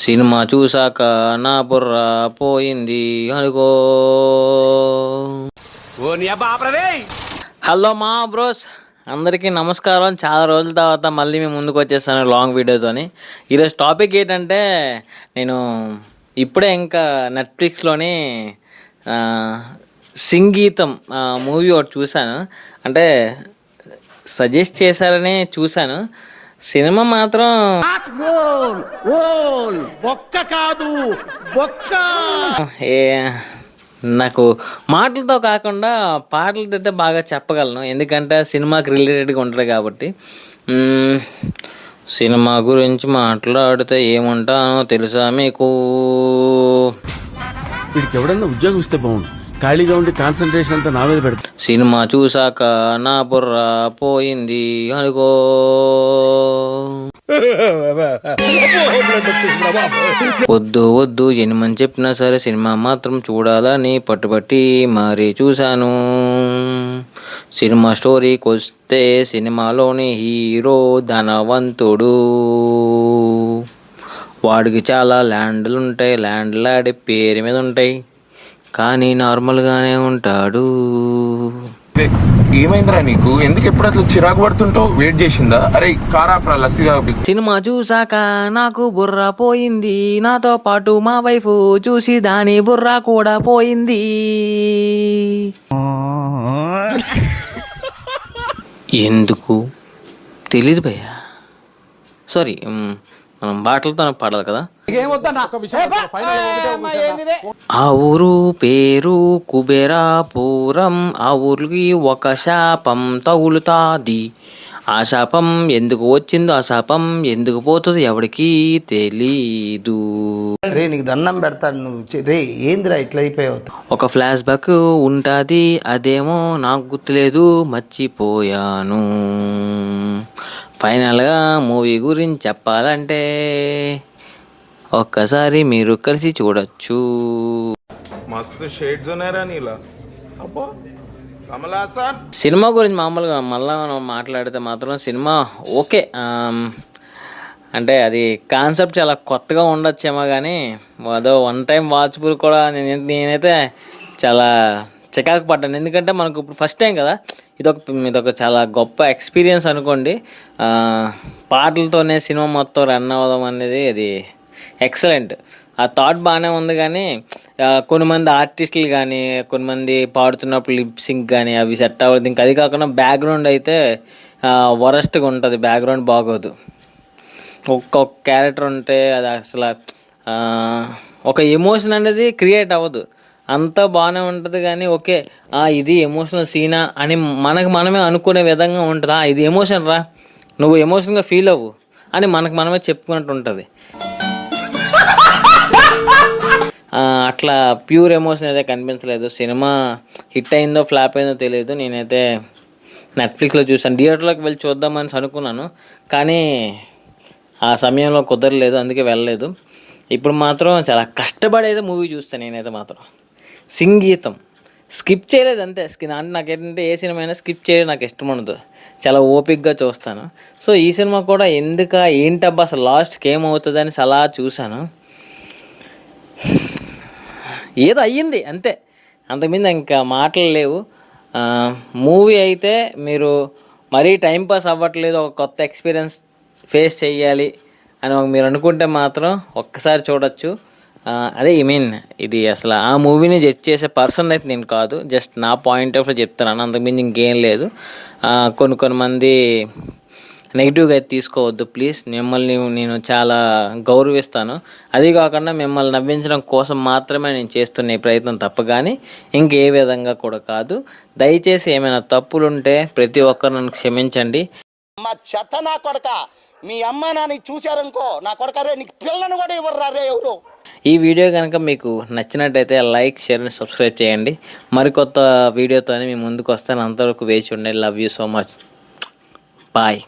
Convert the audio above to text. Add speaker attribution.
Speaker 1: Cinema చూసాక నా బుర్ర పోయింది అనుకో. హలో మా బ్రోస్, అందరికీ నమస్కారం. చాలా రోజుల తర్వాత మళ్ళీ మేము ముందుకు వచ్చేసాను లాంగ్ వీడియోతోని. ఈరోజు టాపిక్ ఏంటంటే, నేను ఇప్పుడే ఇంకా నెట్ఫ్లిక్స్లోని సంగీతం మూవీ ఒకటి చూశాను. అంటే సజెస్ట్ చేశారని చూశాను. సినిమా మాత్రం నాకు మాటలతో కాకుండా పాటలతో అయితే బాగా చెప్పగలను, ఎందుకంటే సినిమాకి రిలేటెడ్గా ఉంటుంది కాబట్టి. సినిమా గురించి మాట్లాడితే ఏముంటానో తెలుసా మీకు?
Speaker 2: వీడికి ఎవడన్నా ఉద్యోగం ఇస్తే బాగుండు, ఖాళీగా ఉండి కాన్సన్ట్రేషన్ అంతా నా మీద పెడతా.
Speaker 1: సినిమా చూసాక నా బుర్ర పోయింది అనుకో. వద్దు వద్దు ఎనిమని చెప్పినా సరే సినిమా మాత్రం చూడాలని పట్టుబట్టి మరీ చూశాను. సినిమా స్టోరీకి వస్తే, సినిమాలోని హీరో ధనవంతుడు. వాడికి చాలా ల్యాండ్లు ఉంటాయి, ల్యాండ్లు ఆడి పేరు మీద ఉంటాయి, కానీ నార్మల్గానే ఉంటాడు.
Speaker 3: ఏమైందిరా నీకు? ఎందుకు ఎప్పుడు అట్లా చిరాకు పడుతుంటావు? వెయిట్ చేసిందా? అరే కారాప్రా లస్సీగా.
Speaker 1: సినిమా చూసాక నాకు బుర్ర పోయింది, నాతో పాటు మా వైఫ్ చూసి దాని బుర్ర కూడా పోయింది. ఎందుకు తెలీదు భయ్యా, సారీ. మనం బాటలతో పాడాలి కదా. ఆ ఊరు పేరు కుబేరాపురం, ఆ ఊరికి ఒక శాపం తగులుతాది. ఆ శాపం ఎందుకు వచ్చిందో, ఆ శాపం ఎందుకు పోతుందో ఎవరికి తెలీదు.
Speaker 4: రే నీకు దండం పెడతాను, నువ్వు రే ఏందిరా ఇట్లా అయిపోయావు.
Speaker 1: ఒక ఫ్లాష్ బ్యాక్ ఉంటుంది, అదేమో నాకు గుర్తులేదు, మర్చిపోయాను. ఫైనల్గా మూవీ గురించి చెప్పాలంటే ఒక్కసారి మీరు కలిసి చూడొచ్చు.
Speaker 3: మస్తు షేడ్స్ ఉన్నాయరా నీలా. అబ్బో కమలాసన్.
Speaker 1: సినిమా గురించి మామూలుగా మళ్ళా మాట్లాడితే మాత్రం సినిమా ఓకే. అంటే అది కాన్సెప్ట్ చాలా కొత్తగా ఉండొచ్చేమో, కానీ అదో వన్ టైం వాచ్బుల్ కూడా నేనైతే చాలా చికాకు పడ్డాను. ఎందుకంటే మనకు ఇప్పుడు ఫస్ట్ టైం కదా, ఇదొక చాలా గొప్ప ఎక్స్పీరియన్స్ అనుకోండి. పాటలతోనే సినిమా మొత్తం రన్ అవ్వడం అనేది అది ఎక్సలెంట్. ఆ థాట్ బాగానే ఉంది, కానీ కొంతమంది ఆర్టిస్టులు కానీ కొంతమంది పాడుతున్నప్పుడు లిప్ సింక్ కానీ అవి సెట్ అవ్వదు. ఇంకా అది కాకుండా బ్యాక్గ్రౌండ్ అయితే వరస్ట్గా ఉంటుంది, బ్యాక్గ్రౌండ్ బాగోదు. ఒక్కొక్క క్యారెక్టర్ ఉంటే అది అసలు ఒక ఎమోషన్ అనేది క్రియేట్ అవ్వదు. అంతా బాగానే ఉంటుంది, కానీ ఓకే ఇది ఎమోషనల్ సీనా అని మనమే అనుకునే విధంగా ఉంటుంది. ఇది ఎమోషన్ రా, నువ్వు ఎమోషన్గా ఫీల్ అవ్వు అని మనమే చెప్పుకున్నట్టు ఉంటుంది. అట్లా ప్యూర్ ఎమోషన్ అయితే కనిపించలేదు. సినిమా హిట్ అయిందో ఫ్లాప్ అయిందో తెలియదు. నేనైతే నెట్ఫ్లిక్స్లో చూసాను, థియేటర్లోకి వెళ్ళి చూద్దామని అనుకున్నాను, కానీ ఆ సమయంలో కుదరలేదు, అందుకే వెళ్ళలేదు. ఇప్పుడు మాత్రం చాలా కష్టపడి అయితే మూవీ చూస్తాను. నేనైతే మాత్రం సంగీతం స్కిప్ చేయలేదు అంతే. నాకేంటంటే ఏ సినిమా అయినా స్కిప్ చేయడం నాకు ఇష్టం ఉండదు, చాలా ఓపిక్గా చూస్తాను. సో ఈ సినిమా కూడా ఏంటబ్బా అసలు లాస్ట్కి ఏమవుతుందని అలా చూశాను. ఏదో అయ్యింది అంతే, అంతకుమింద ఇంకా మాటలు లేవు. మూవీ అయితే మీరు మరీ టైంపాస్ అవ్వట్లేదు, ఒక కొత్త ఎక్స్పీరియన్స్ ఫేస్ చేయాలి అని మీరు అనుకుంటే మాత్రం ఒక్కసారి చూడొచ్చు. అదే ఇది అసలు ఆ మూవీని జడ్జ్ చేసే పర్సన్ అయితే నేను కాదు, జస్ట్ నా పాయింట్ ఆఫ్ వ్యూ చెప్తున్నాను, అంతకుమించి ఇంకేం లేదు. కొంతమంది నెగిటివ్గా అయితే తీసుకోవద్దు ప్లీజ్. మిమ్మల్ని నేను చాలా గౌరవిస్తాను, అది కాకుండా మిమ్మల్ని నవ్వించడం కోసం మాత్రమే నేను చేస్తున్న ఈ ప్రయత్నం తప్ప కానీ ఇంకే విధంగా కూడా కాదు. దయచేసి ఏమైనా తప్పులుంటే ప్రతి ఒక్కరు నన్ను క్షమించండి.
Speaker 4: మా చెత్త నా కొడక, మీ అమ్మ నాన్న చూశారనుకో, నా కొడక రే నీకు పిల్లను కూడా ఇవ్వరు రే ఎవరు.
Speaker 1: ఈ వీడియో కనుక మీకు నచ్చినట్టయితే లైక్, షేర్ అండ్ సబ్స్క్రైబ్ చేయండి. మరికొత్త వీడియోతోనే మీ ముందుకు వస్తాను. అంతవరకు వేచి ఉండండి. Love you so much. Bye.